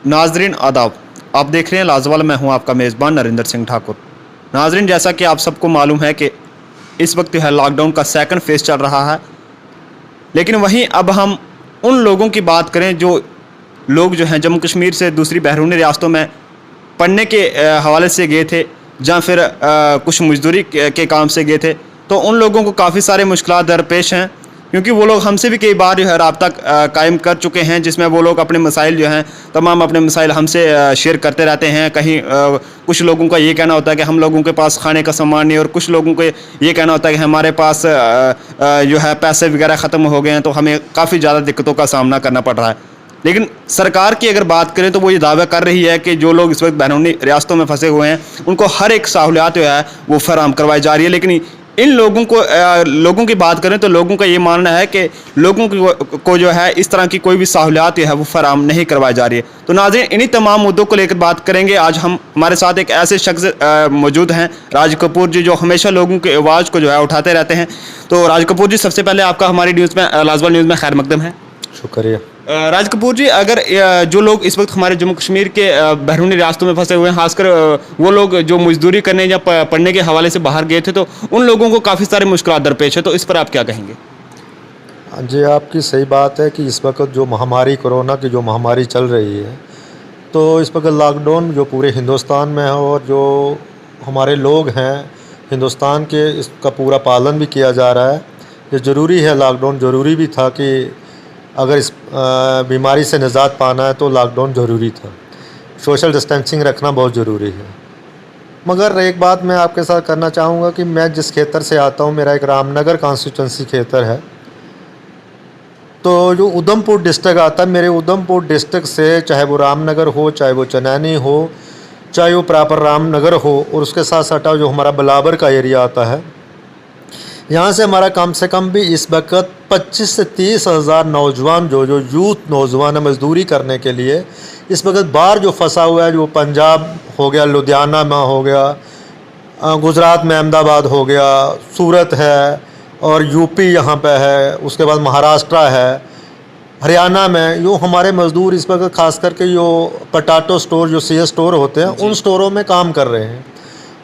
नाजरीन आदाब, आप देख रहे हैं लाजवाल। मैं हूं आपका मेज़बान नरेंद्र सिंह ठाकुर। नाजरीन, जैसा कि आप सबको मालूम है कि इस वक्त जो है लॉकडाउन का सेकंड फेज़ चल रहा है, लेकिन वहीं अब हम उन लोगों की बात करें जो लोग जो हैं जम्मू कश्मीर से दूसरी बैरूनी रियासतों में पढ़ने के हवाले से गए थे, या फिर कुछ मजदूरी के काम से गए थे, तो उन लोगों को काफ़ी सारे मुश्किलात दरपेश हैं, क्योंकि वो लोग हमसे भी कई बार जो है रब्ता कायम कर चुके हैं, जिसमें वो लोग अपने मसाइल जो हैं तमाम अपने मसाइल हमसे शेयर करते रहते हैं। कहीं कुछ लोगों का ये कहना होता है कि हम लोगों के पास खाने का सामान नहीं, और कुछ लोगों को ये कहना होता है कि हमारे पास जो है पैसे वगैरह ख़त्म हो गए हैं, तो हमें काफ़ी ज़्यादा दिक्कतों का सामना करना पड़ रहा है। लेकिन सरकार की अगर बात करें तो वो ये दावा कर रही है कि जो लोग इस वक्त बैरूनी रियासतों में फंसे हुए हैं उनको हर एक सहूलियत जो है वो फराहम करवाई जा रही है। लेकिन इन लोगों की बात करें तो लोगों का ये मानना है कि लोगों को जो है इस तरह की कोई भी सहूलियत जो है वो फराहम नहीं करवाई जा रही है। तो नाज़रीन, इन्हीं तमाम मुद्दों को लेकर बात करेंगे। आज हमारे साथ एक ऐसे शख्स मौजूद हैं, राज कपूर जी, जो हमेशा लोगों की आवाज़ को जो है उठाते रहते हैं। तो राज कपूर जी, सबसे पहले आपका हमारी न्यूज़ में, लाजवाल न्यूज़ में खैर मकदम है। शुक्रिया। राज कपूर जी, अगर जो लोग इस वक्त हमारे जम्मू कश्मीर के बैरूनी रियासतों में फंसे हुए हैं, खासकर वो लोग जो मजदूरी करने या पढ़ने के हवाले से बाहर गए थे, तो उन लोगों को काफ़ी सारे मुश्किलात दरपेश है, तो इस पर आप क्या कहेंगे? जी, आपकी सही बात है कि इस वक्त जो महामारी, कोरोना की जो महामारी चल रही है, तो इस वक्त लॉकडाउन जो पूरे हिंदुस्तान में है, और जो हमारे लोग हैं हिंदुस्तान के, इसका पूरा पालन भी किया जा रहा है। ये ज़रूरी है, लॉकडाउन ज़रूरी भी था कि अगर इस बीमारी से निजात पाना है तो लॉकडाउन ज़रूरी था। सोशल डिस्टेंसिंग रखना बहुत ज़रूरी है। मगर एक बात मैं आपके साथ करना चाहूँगा कि मैं जिस खेतर से आता हूँ, मेरा एक रामनगर कॉन्स्टिट्यूंसी खेतर है। तो जो उधमपुर डिस्ट्रिक्ट आता है, मेरे उधमपुर डिस्ट्रिक्ट से चाहे वो रामनगर हो, चाहे वो चनैनी हो, चाहे वो प्रॉपर रामनगर हो, और उसके साथ सटा जो हमारा बिलावर का एरिया आता है, यहाँ से हमारा कम से कम भी इस वक्त 25 से 30 हज़ार नौजवान जो यूथ नौजवान है मज़दूरी करने के लिए इस वक्त बाहर जो फंसा हुआ है, जो पंजाब हो गया, लुधियाना में हो गया, गुजरात में अहमदाबाद हो गया, सूरत है, और यूपी यहाँ पे है, उसके बाद महाराष्ट्र है, हरियाणा में। यो हमारे मज़दूर इस वक्त ख़ास करके जो पटाटो स्टोर, जो सी स्टोर होते हैं, उन स्टोरों में काम कर रहे हैं।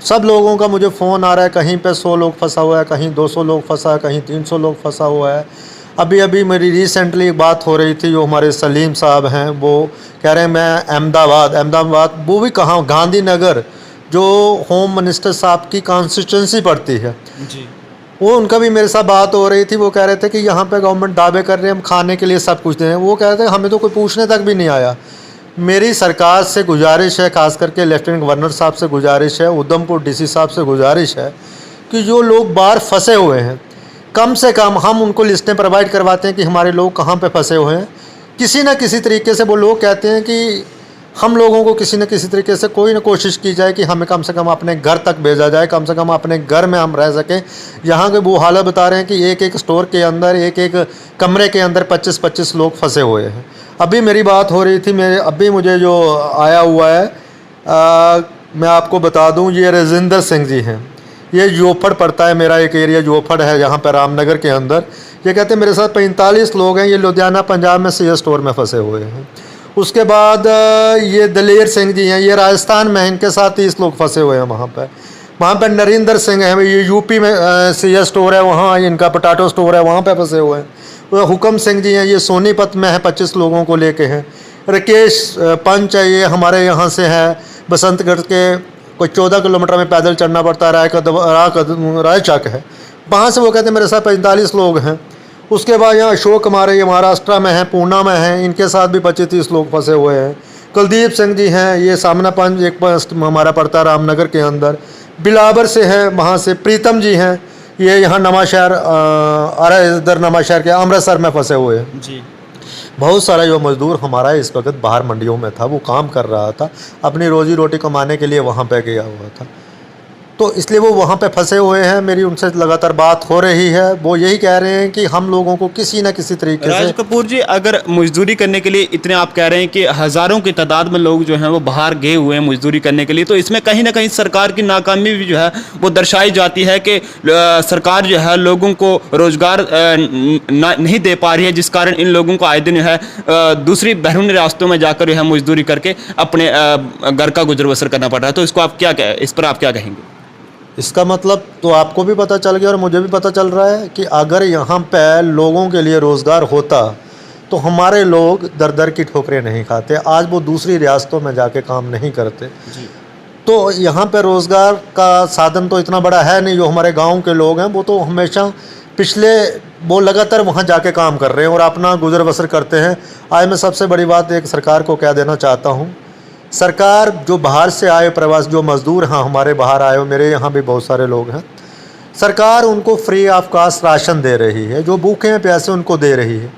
सब लोगों का मुझे फ़ोन आ रहा है, कहीं पे 100 लोग फंसा हुआ है, कहीं 200 लोग फंसा है, कहीं 300 लोग फंसा हुआ है। अभी मेरी रिसेंटली एक बात हो रही थी, जो हमारे सलीम साहब हैं, वो कह रहे हैं मैं अहमदाबाद, वो भी कहाँ, गांधीनगर, जो होम मिनिस्टर साहब की कॉन्स्टिट्यूंसी पड़ती है जी, वो उनका भी मेरे साथ बात हो रही थी। वो कह रहे थे कि यहाँ पे गवर्नमेंट दावे कर रहे हैं हम खाने के लिए सब कुछ दें। वो कह रहे थे हमें तो कोई पूछने तक भी नहीं आया। मेरी सरकार से गुजारिश है, खास करके लेफ्टिनेंट गवर्नर साहब से गुजारिश है, उधमपुर डीसी साहब से गुजारिश है कि जो लोग बाहर फंसे हुए हैं, कम से कम हम उनको लिस्टें प्रोवाइड करवाते हैं कि हमारे लोग कहाँ पे फंसे हुए हैं। किसी न किसी तरीके से वो लोग कहते हैं कि हम लोगों को किसी न किसी तरीके से कोई ना कोशिश की जाए कि हमें कम से कम अपने घर तक भेजा जाए, कम से कम अपने घर में हम रह सकें। यहाँ के वो हालत बता रहे हैं कि एक स्टोर के अंदर, एक कमरे के अंदर 25-25 लोग फंसे हुए हैं। अभी मेरी बात हो रही थी, अभी मुझे जो आया हुआ है, मैं आपको बता दूं, ये राजेंद्र सिंह जी हैं। ये जोफड़ पड़ता है, मेरा एक एरिया जोफड़ है यहाँ पर रामनगर के अंदर। ये कहते हैं मेरे साथ 45 लोग हैं, ये लुधियाना पंजाब में सी स्टोर में फंसे हुए हैं। उसके बाद ये दलेर सिंह जी हैं, ये राजस्थान में, इनके साथ 30 लोग फंसे हुए हैं वहाँ पर नरेंद्र सिंह हैं, ये यूपी में सी स्टोर है, वहाँ इनका पटाटो स्टोर है, वहाँ पे फंसे हुए हैं। हुक्म सिंह जी हैं, ये सोनीपत में है, 25 लोगों को लेके हैं। राकेश पंच है, ये हमारे यहाँ से है, बसंतगढ़ के कोई 14 किलोमीटर में पैदल चढ़ना पड़ता है, रायचक है, वहाँ से। वो कहते हैं मेरे साथ 45 लोग हैं। उसके बाद यहाँ अशोक हमारे, ये महाराष्ट्र में हैं, पूना में हैं, इनके साथ भी 25-30 लोग फंसे हुए हैं। कुलदीप सिंह जी हैं, ये सामना पंच एक पोस्ट हमारा पड़ता है रामनगर के अंदर। बिलावर से है, वहाँ से प्रीतम जी हैं, ये यहाँ नवाशहर, इधर नवाशहर के अमृतसर में फंसे हुए हैं जी। बहुत सारा जो मज़दूर हमारा इस वक्त बाहर मंडियों में था, वो काम कर रहा था, अपनी रोज़ी रोटी कमाने के लिए वहाँ पे गया हुआ था। तो इसलिए वो वहाँ पे फंसे हुए हैं। मेरी उनसे लगातार बात हो रही है, वो यही कह रहे हैं कि हम लोगों को किसी न किसी तरीके राज से कपूर जी, अगर मजदूरी करने के लिए इतने आप कह रहे हैं कि हज़ारों की तादाद में लोग जो हैं वो बाहर गए हुए हैं मजदूरी करने के लिए, तो इसमें कहीं ना कहीं सरकार की नाकामी भी जो है वो दर्शाई जाती है कि सरकार जो है लोगों को रोज़गार नहीं दे पा रही है, जिस कारण इन लोगों को आए दिन जो है दूसरी बैरूनी रास्तों में जाकर जो है मजदूरी करके अपने घर का गुजर बसर करना पड़ रहा है। तो इसको आप इस पर आप क्या कहेंगे? इसका मतलब तो आपको भी पता चल गया और मुझे भी पता चल रहा है कि अगर यहाँ पे लोगों के लिए रोज़गार होता तो हमारे लोग दर दर की ठोकरें नहीं खाते, आज वो दूसरी रियासतों में जाके काम नहीं करते। तो यहाँ पे रोज़गार का साधन तो इतना बड़ा है नहीं। जो हमारे गांव के लोग हैं वो तो हमेशा वो लगातार वहाँ जाके काम कर रहे हैं और अपना गुजर बसर करते हैं। आज मैं सबसे बड़ी बात एक सरकार को क्या देना चाहता हूँ, सरकार जो बाहर से आए प्रवास जो मज़दूर हैं हमारे बाहर आए हो, मेरे यहाँ भी बहुत सारे लोग हैं, सरकार उनको फ्री ऑफ कास्ट राशन दे रही है, जो भूखे हैं प्यासे उनको दे रही है।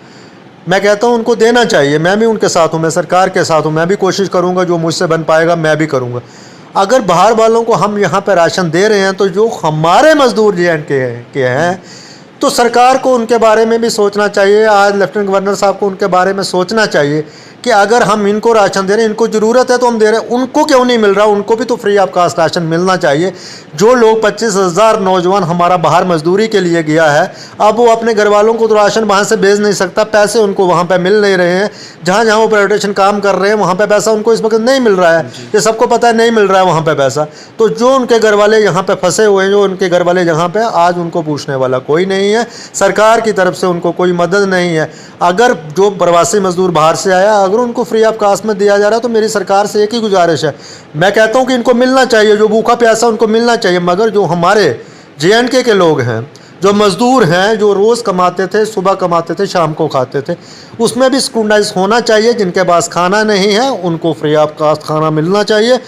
मैं कहता हूँ उनको देना चाहिए, मैं भी उनके साथ हूँ, मैं सरकार के साथ हूँ, मैं भी कोशिश करूँगा, जो मुझसे बन पाएगा मैं भी करूँगा। अगर बाहर वालों को हम यहाँ पर राशन दे रहे हैं तो जो हमारे मज़दूर के हैं तो सरकार को उनके बारे में भी सोचना चाहिए। आज लेफ्टिनेंट गवर्नर साहब को उनके बारे में सोचना चाहिए कि अगर हम इनको राशन दे रहे हैं, इनको ज़रूरत है तो हम दे रहे हैं, उनको क्यों नहीं मिल रहा, उनको भी तो फ्री ऑफ कास्ट राशन मिलना चाहिए। जो लोग 25,000 नौजवान हमारा बाहर मजदूरी के लिए गया है, अब वो अपने घर वालों को तो राशन वहाँ से भेज नहीं सकता, पैसे उनको वहाँ पे मिल नहीं रहे हैं। जहाँ जहाँ वो प्राइवेटेशन काम कर रहे हैं वहाँ पे पैसा उनको इस वक्त नहीं मिल रहा है, ये सबको पता है, नहीं मिल रहा है वहाँ पे पैसा। तो जो उनके घर वाले यहाँ पे फंसे हुए हैं, जो उनके घर वाले यहाँ पे, आज उनको पूछने वाला कोई नहीं है, सरकार की तरफ से उनको कोई मदद नहीं है। अगर जो प्रवासी मजदूर बाहर से आया अगर उनको फ्री ऑफ कास्ट में दिया जा रहा है तो मेरी सरकार से एक ही गुजारिश है, मैं कहता हूँ कि इनको मिलना चाहिए, जो भूखा प्यासा उनको मिलना चाहिए। मगर जो हमारे JNK के लोग हैं, जो मज़दूर हैं, जो रोज़ कमाते थे, सुबह कमाते थे, शाम को खाते थे, उसमें भी स्क्रूटनाइज होना चाहिए। जिनके पास खाना नहीं है उनको फ्री ऑफ कास्ट खाना मिलना चाहिए।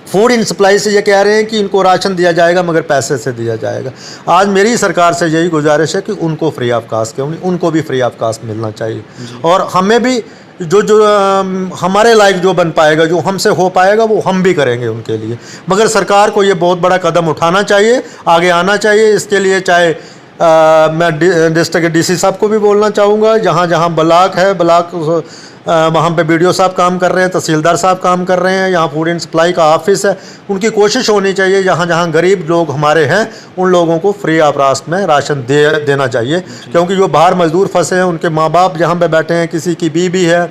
फूड इन सप्लाई से ये कह रहे हैं कि इनको राशन दिया जाएगा मगर पैसे से दिया जाएगा। आज मेरी सरकार से यही गुजारिश है कि उनको फ्री ऑफ कास्ट क्यों नहीं, उनको भी फ्री ऑफ कास्ट मिलना चाहिए। और हमें भी जो हमारे लायक जो बन पाएगा, जो हमसे हो पाएगा, वो हम भी करेंगे उनके लिए। मगर सरकार को ये बहुत बड़ा कदम उठाना चाहिए, आगे आना चाहिए। इसके लिए चाहे मैं डिस्ट्रिक्ट DC साहब को भी बोलना चाहूँगा, जहाँ जहाँ ब्लॉक है, ब्लॉक वहाँ पे BDO साहब काम कर रहे हैं, तहसीलदार साहब काम कर रहे हैं, यहाँ फूड एंड सप्लाई का ऑफिस है, उनकी कोशिश होनी चाहिए जहाँ जहाँ गरीब लोग हमारे हैं उन लोगों को फ्री ऑफ कास्ट में राशन देना चाहिए। क्योंकि जो बाहर मजदूर फंसे हैं उनके माँ बाप जहाँ पे बैठे हैं, किसी की बीवी है,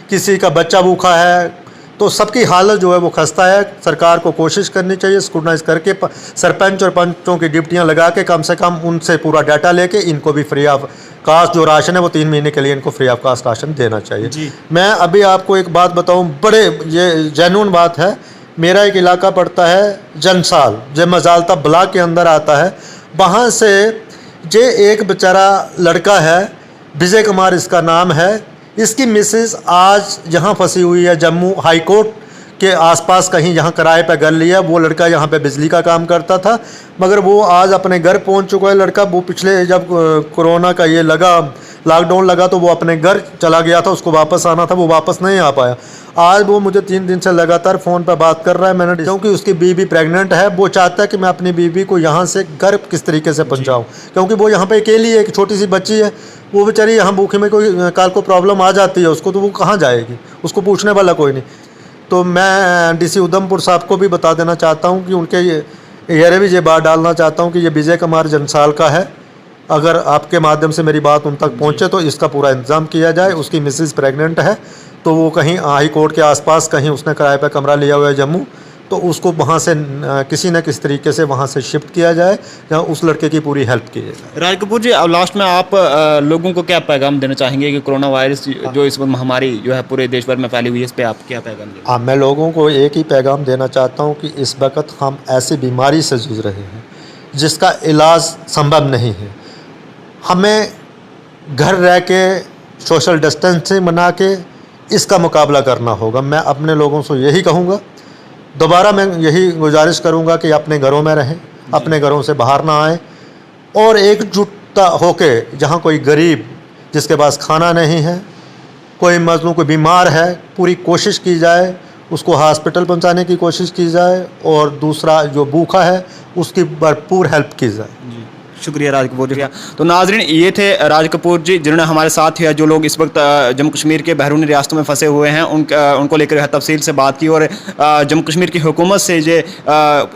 किसी का बच्चा भूखा है, तो सबकी हालत जो है वो खस्ता है। सरकार को कोशिश करनी चाहिए स्क्रूटनाइज करके सरपंच और पंचों की ड्यूटियाँ लगा के कम से कम उनसे पूरा डाटा लेके इनको भी फ्री ऑफ कास्ट जो राशन है वो 3 महीने के लिए इनको फ्री ऑफ कास्ट राशन देना चाहिए। मैं अभी आपको एक बात बताऊं, बड़े ये जेन्युइन बात है। मेरा एक इलाका पड़ता है जनसाल, जो मजालता ब्लॉक के अंदर आता है। वहाँ से जे एक बेचारा लड़का है, विजय कुमार इसका नाम है, इसकी मिसेस आज यहाँ फंसी हुई है जम्मू हाई कोर्ट के आसपास कहीं, जहाँ किराए पर घर लिया। वो लड़का यहाँ पे बिजली का काम करता था, मगर वो आज अपने घर पहुँच चुका है लड़का। वो पिछले जब कोरोना का ये लगा, लॉकडाउन लगा, तो वो अपने घर चला गया था, उसको वापस आना था, वो वापस नहीं आ पाया। आज वो मुझे 3 दिन से लगातार फ़ोन पर बात कर रहा है। मैंने, क्योंकि उसकी बीवी प्रेग्नेंट है, वो चाहता है कि मैं अपनी बीवी को यहाँ से घर किस तरीके से पहुँचाऊँ, क्योंकि वो यहाँ पे अकेली है, एक छोटी सी बच्ची है, वो बेचारी यहाँ भूखे में कोई काल को प्रॉब्लम आ जाती है उसको, तो वो कहाँ जाएगी, उसको पूछने वाला कोई नहीं। तो मैं DC उधमपुर साहब को भी बता देना चाहता हूँ कि उनके ये भी ये बात डालना चाहता हूँ कि ये विजय कुमार जनसाल का है। अगर आपके माध्यम से मेरी बात उन तक पहुँचे तो इसका पूरा इंतज़ाम किया जाए। उसकी मिसेस प्रेग्नेंट है, तो वो कहीं हाई कोर्ट के आसपास कहीं उसने किराए पर कमरा लिया हुआ है जम्मू, तो उसको वहाँ से किसी न किसी तरीके से वहाँ से शिफ्ट किया जाए, जहाँ उस लड़के की पूरी हेल्प की जाए। राज कपूर जी, अब लास्ट में आप लोगों को क्या पैगाम देना चाहेंगे कि कोरोना वायरस जो इस वक्त महामारी जो है पूरे देश भर में फैली हुई है, इस पर आप क्या पैगाम देंगे? मैं लोगों को एक ही पैगाम देना चाहता हूँ कि इस वक्त हम ऐसी बीमारी से जूझ रहे हैं जिसका इलाज संभव नहीं है। हमें घर रह के सोशल डिस्टेंसिंग बना के इसका मुकाबला करना होगा। मैं अपने लोगों से यही कहूँगा, दोबारा मैं यही गुजारिश करूंगा कि अपने घरों में रहें, अपने घरों से बाहर ना आएं, और एकजुटता होके जहां कोई गरीब जिसके पास खाना नहीं है, कोई मजलूम, कोई बीमार है, पूरी कोशिश की जाए उसको हॉस्पिटल पहुंचाने की कोशिश की जाए और दूसरा जो भूखा है उसकी भरपूर हेल्प की जाए। जी शुक्रिया राज कपूर जी। तो नाजरीन ये थे राज कपूर जी जिन्होंने हमारे साथ है जो लोग इस वक्त जम्मू कश्मीर के बैरूनी रियासतों में फंसे हुए हैं उनको लेकर तफसील से बात की और जम्मू कश्मीर की हुकूमत से ये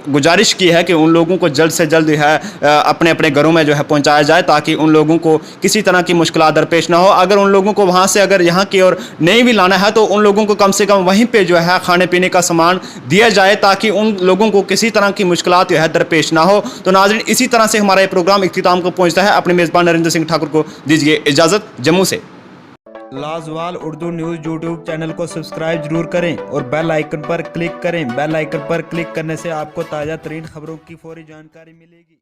गुजारिश की है कि उन लोगों को जल्द से जल्द है अपने अपने घरों में जो है पहुँचाया जाए ताकि उन लोगों को किसी तरह की मुश्किल दरपेश ना हो। अगर उन लोगों को वहाँ से अगर यहाँ की ओर नहीं भी लाना है तो उन लोगों को कम से कम वहीं पर जो है खाने पीने का सामान दिया जाए ताकि उन लोगों को किसी तरह की मुश्किल जो है दरपेश ना हो। तो नाजरीन इसी तरह से हमारा ये प्रोग्राम इख्तिताम को पहुंचता है। अपने मेजबान नरेंद्र सिंह ठाकुर को दीजिए इजाजत। जम्मू से लाजवाल उर्दू न्यूज़ यूट्यूब चैनल को सब्सक्राइब जरूर करें और बेल आइकन पर क्लिक करें। बेल आइकन पर क्लिक करने से आपको ताज़ा तरीन खबरों की फौरी जानकारी मिलेगी।